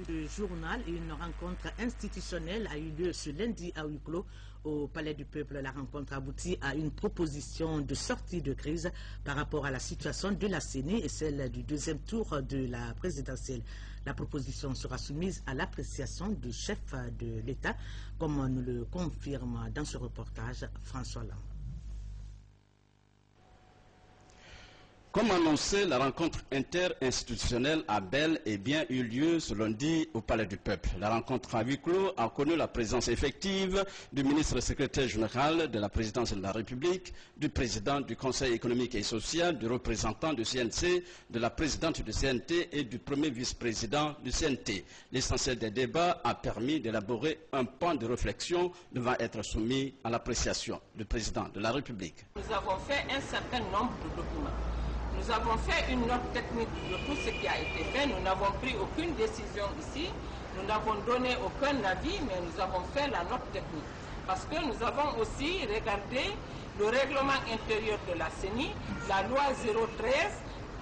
Le journal, une rencontre institutionnelle a eu lieu ce lundi à huis clos au Palais du Peuple. La rencontre aboutit à une proposition de sortie de crise par rapport à la situation de la CENI et celle du deuxième tour de la présidentielle. La proposition sera soumise à l'appréciation du chef de l'État, comme nous le confirme dans ce reportage François Lang. Comme annoncé, la rencontre interinstitutionnelle a bel et bien eu lieu ce lundi au Palais du Peuple. La rencontre à huis clos a connu la présence effective du ministre secrétaire général de la présidence de la République, du président du Conseil économique et social, du représentant du CNC, de la présidente du CNT et du premier vice-président du CNT. L'essentiel des débats a permis d'élaborer un point de réflexion devant être soumis à l'appréciation du président de la République. Nous avons fait un certain nombre de documents. Nous avons fait une note technique de tout ce qui a été fait. Nous n'avons pris aucune décision ici. Nous n'avons donné aucun avis, mais nous avons fait la note technique. Parce que nous avons aussi regardé le règlement intérieur de la CENI, la loi 013,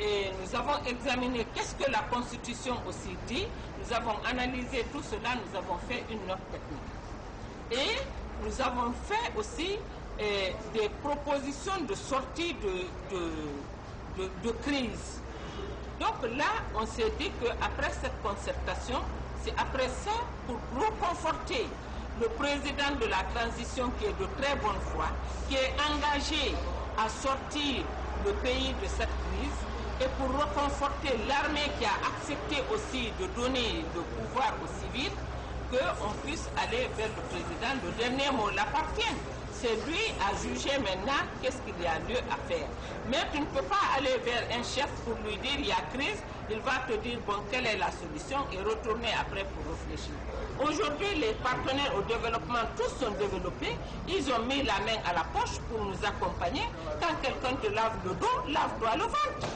et nous avons examiné qu'est-ce que la Constitution aussi dit. Nous avons analysé tout cela, nous avons fait une note technique. Et nous avons fait aussi des propositions de sortie de crise. Donc là, on s'est dit qu'après cette concertation, c'est après ça, pour reconforter le président de la transition qui est de très bonne foi, qui est engagé à sortir le pays de cette crise, et pour reconforter l'armée qui a accepté aussi de donner le pouvoir aux civils, qu'on puisse aller vers le président. Le dernier mot l'appartient. C'est lui à juger maintenant qu'est-ce qu'il y a lieu à faire. Mais tu ne peux pas aller vers un chef pour lui dire il y a crise, il va te dire bon quelle est la solution et retourner après pour réfléchir. Aujourd'hui, les partenaires au développement, tous sont développés, ils ont mis la main à la poche pour nous accompagner. Quand quelqu'un te lave le dos, lave-toi le ventre.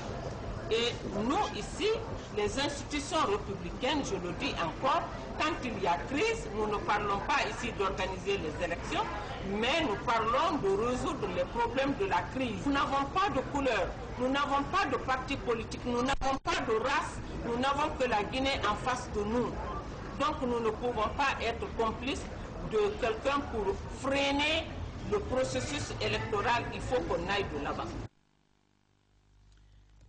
Et nous, ici, les institutions républicaines, je le dis encore, quand il y a crise, nous ne parlons pas ici d'organiser les élections, mais nous parlons de résoudre les problèmes de la crise. Nous n'avons pas de couleur, nous n'avons pas de parti politique, nous n'avons pas de race, nous n'avons que la Guinée en face de nous. Donc nous ne pouvons pas être complices de quelqu'un pour freiner le processus électoral, il faut qu'on aille de là-bas.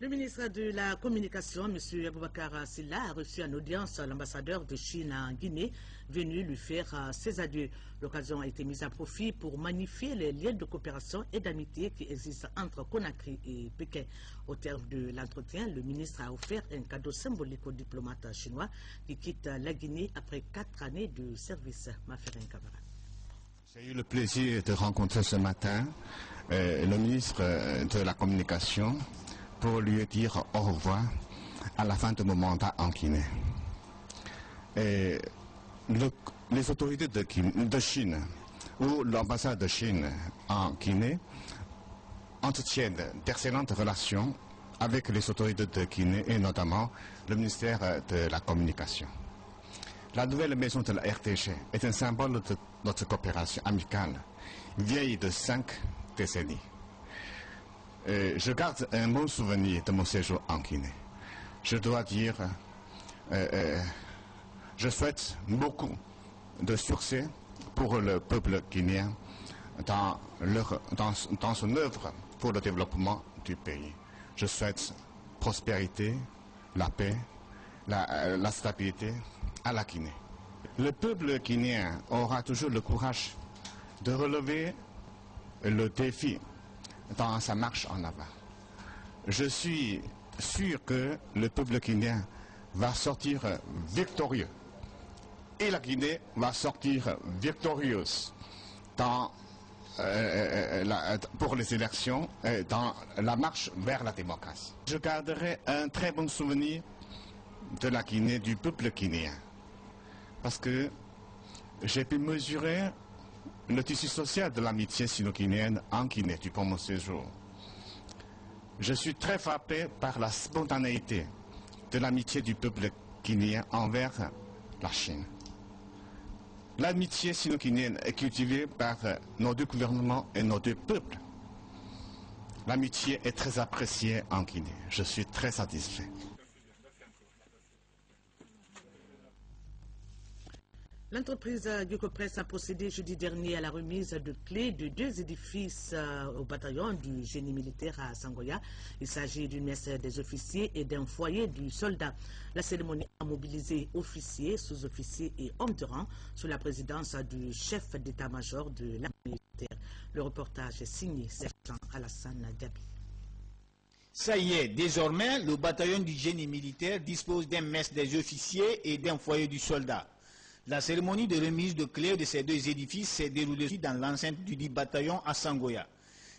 Le ministre de la Communication, M. Aboubacar Silla, a reçu en audience l'ambassadeur de Chine en Guinée, venu lui faire ses adieux. L'occasion a été mise à profit pour magnifier les liens de coopération et d'amitié qui existent entre Conakry et Pékin. Au terme de l'entretien, le ministre a offert un cadeau symbolique au diplomate chinois qui quitte la Guinée après 4 années de service. Maferin Kamara. J'ai eu le plaisir de rencontrer ce matin le ministre de la Communication pour lui dire au revoir à la fin de mon mandat en Guinée. Et les autorités de Chine ou l'ambassade de Chine en Guinée entretiennent d'excellentes relations avec les autorités de Guinée et notamment le ministère de la Communication. La nouvelle maison de la RTG est un symbole de notre coopération amicale, vieille de 5 décennies. Je garde un bon souvenir de mon séjour en Guinée. Je dois dire, je souhaite beaucoup de succès pour le peuple guinéen dans son œuvre pour le développement du pays. Je souhaite prospérité, la paix, la stabilité à la Guinée. Le peuple guinéen aura toujours le courage de relever le défi dans sa marche en avant. Je suis sûr que le peuple guinéen va sortir victorieux et la Guinée va sortir victorieuse pour les élections, dans la marche vers la démocratie. Je garderai un très bon souvenir de la Guinée, du peuple guinéen, parce que j'ai pu mesurer le tissu social de l'amitié sino-guinéenne en Guinée durant mon séjour. Je suis très frappé par la spontanéité de l'amitié du peuple guinéen envers la Chine. L'amitié sino-guinéenne est cultivée par nos deux gouvernements et nos deux peuples. L'amitié est très appréciée en Guinée. Je suis très satisfait. L'entreprise Guicopress a procédé jeudi dernier à la remise de clés de 2 édifices au bataillon du génie militaire à Sangoya. Il s'agit d'une messe des officiers et d'un foyer du soldat. La cérémonie a mobilisé officiers, sous-officiers et hommes de rang sous la présidence du chef d'état-major de l'armée militaire. Le reportage est signé Sergent Alassane Diaby. Ça y est, désormais, le bataillon du génie militaire dispose d'un messe des officiers et d'un foyer du soldat. La cérémonie de remise de clés de ces 2 édifices s'est déroulée dans l'enceinte du dit bataillon à Sangoya.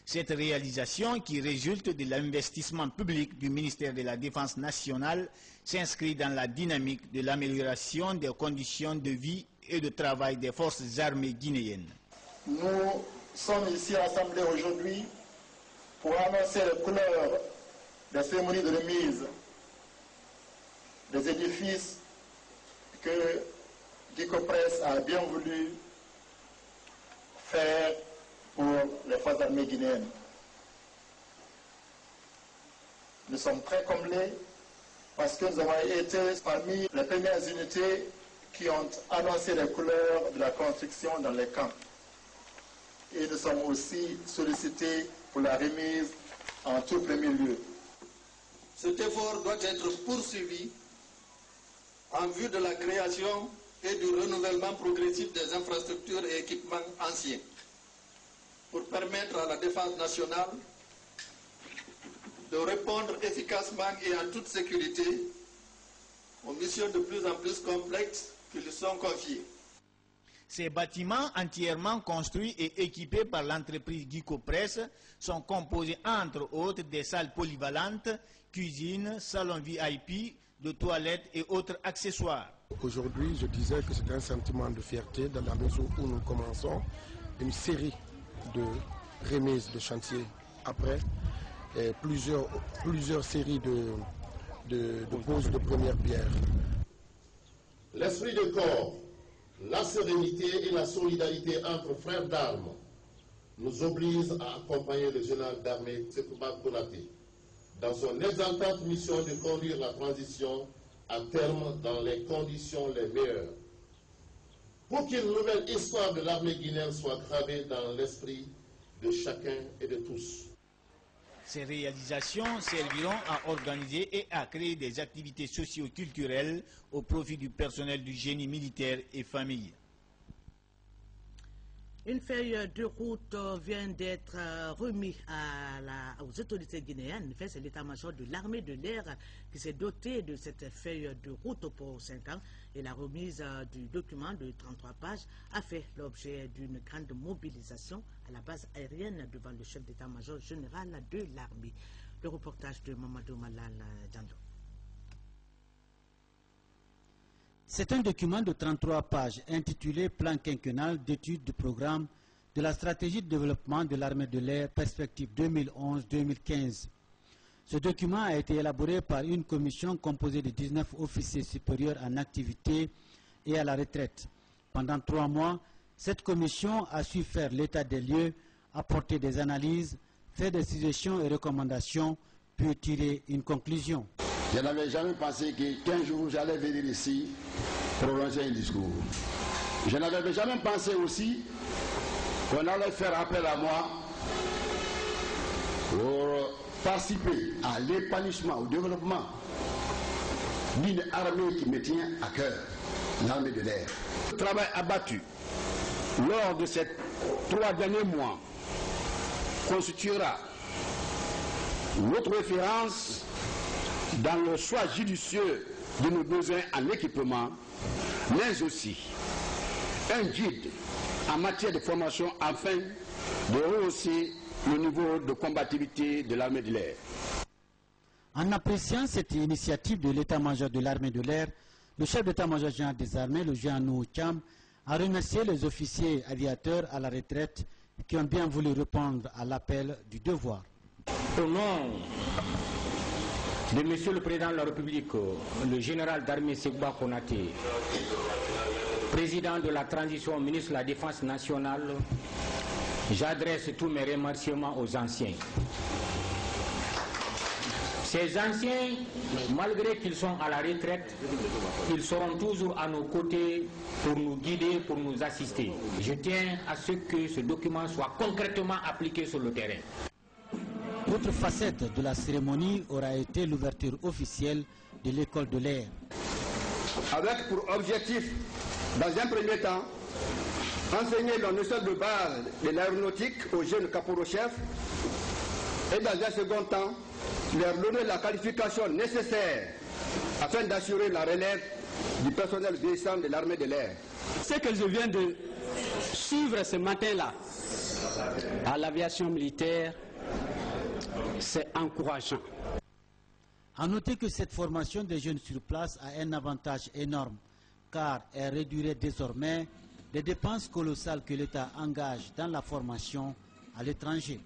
Cette réalisation, qui résulte de l'investissement public du ministère de la Défense nationale, s'inscrit dans la dynamique de l'amélioration des conditions de vie et de travail des forces armées guinéennes. Nous sommes ici rassemblés aujourd'hui pour annoncer les couleurs des cérémonies de remise des édifices que Guicopress a bien voulu faire pour les forces armées guinéennes. Nous sommes très comblés parce que nous avons été parmi les premières unités qui ont annoncé les couleurs de la construction dans les camps. Et nous sommes aussi sollicités pour la remise en tout premier lieu. Cet effort doit être poursuivi en vue de la création et du renouvellement progressif des infrastructures et équipements anciens pour permettre à la défense nationale de répondre efficacement et en toute sécurité aux missions de plus en plus complexes qui lui sont confiées. Ces bâtiments entièrement construits et équipés par l'entreprise Guicopress sont composés entre autres des salles polyvalentes, cuisine, salon VIP, de toilettes et autres accessoires. Aujourd'hui, je disais que c'est un sentiment de fierté dans la mesure où nous commençons une série de remises de chantier après plusieurs séries de poses de première pierre. L'esprit de corps, la sérénité et la solidarité entre frères d'armes nous obligent à accompagner le général d'armée Sekouba Konaté dans son exaltante mission de conduire la transition à terme dans les conditions les meilleures, pour qu'une nouvelle histoire de l'armée guinéenne soit gravée dans l'esprit de chacun et de tous. Ces réalisations serviront à organiser et à créer des activités socio-culturelles au profit du personnel du génie militaire et famille. Une feuille de route vient d'être remise aux autorités guinéennes. En effet, c'est l'état-major de l'armée de l'air qui s'est doté de cette feuille de route pour 5 ans. Et la remise du document de 33 pages a fait l'objet d'une grande mobilisation à la base aérienne devant le chef d'état-major général de l'armée. Le reportage de Mamadou Malal Djando. C'est un document de 33 pages intitulé « Plan quinquennal d'études du programme de la stratégie de développement de l'armée de l'air, perspective 2011-2015 ». Ce document a été élaboré par une commission composée de 19 officiers supérieurs en activité et à la retraite. Pendant 3 mois, cette commission a su faire l'état des lieux, apporter des analyses, faire des suggestions et recommandations, puis tirer une conclusion. Je n'avais jamais pensé que 15 jours j'allais venir ici prononcer un discours. Je n'avais jamais pensé aussi qu'on allait faire appel à moi pour participer à l'épanouissement, au développement d'une armée qui me tient à cœur, l'armée de l'air. Le travail abattu lors de ces 3 derniers mois constituera notre référence dans le choix judicieux de nos besoins en équipement, mais aussi un guide en matière de formation afin de rehausser le niveau de combativité de l'armée de l'air. En appréciant cette initiative de l'état-major de l'armée de l'air, le chef d'état-major général des armées, le général Cham, a remercié les officiers aviateurs à la retraite qui ont bien voulu répondre à l'appel du devoir. Au nom de Monsieur le Président de la République, le général d'armée Sekouba Konaté, président de la transition, ministre de la Défense nationale, j'adresse tous mes remerciements aux anciens. Ces anciens, malgré qu'ils sont à la retraite, ils seront toujours à nos côtés pour nous guider, pour nous assister. Je tiens à ce que ce document soit concrètement appliqué sur le terrain. Autre facette de la cérémonie aura été l'ouverture officielle de l'école de l'air. Avec pour objectif, dans un premier temps, enseigner la notion de base de l'aéronautique aux jeunes caporaux-chefs et dans un second temps, leur donner la qualification nécessaire afin d'assurer la relève du personnel vieillissant de l'armée de l'air. Ce que je viens de suivre ce matin-là à l'aviation militaire, c'est encourageant. A noter que cette formation des jeunes sur place a un avantage énorme, car elle réduirait désormais les dépenses colossales que l'État engage dans la formation à l'étranger.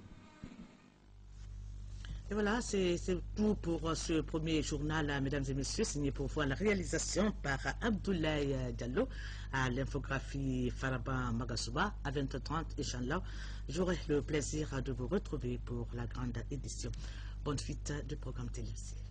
Et voilà, c'est tout pour ce premier journal, mesdames et messieurs, signé pour vous à la réalisation par Abdoulaye Diallo, à l'infographie Faraba Magasouba, à 20h30, Inch'Allah. J'aurai le plaisir de vous retrouver pour la grande édition. Bonne suite du programme télévisé.